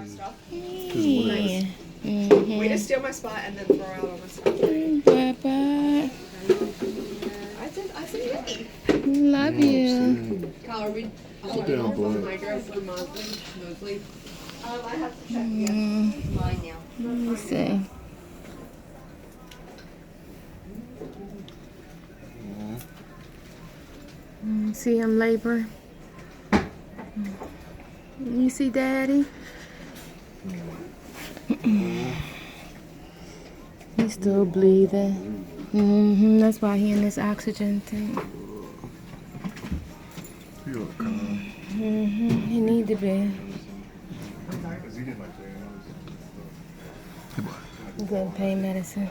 stuff. Yeah. Way to steal my spot and then throw out all my stuff. Bye-bye. I said yay. Love you. Kyle, are we Sit down, boy. migrate for Mosley? I have to check Mine now. Let me see. See him labor. You see Daddy? He's still breathing. That's why he in this oxygen tank. He look calm. He need to be. Because he didn't like playing. Good pain medicine.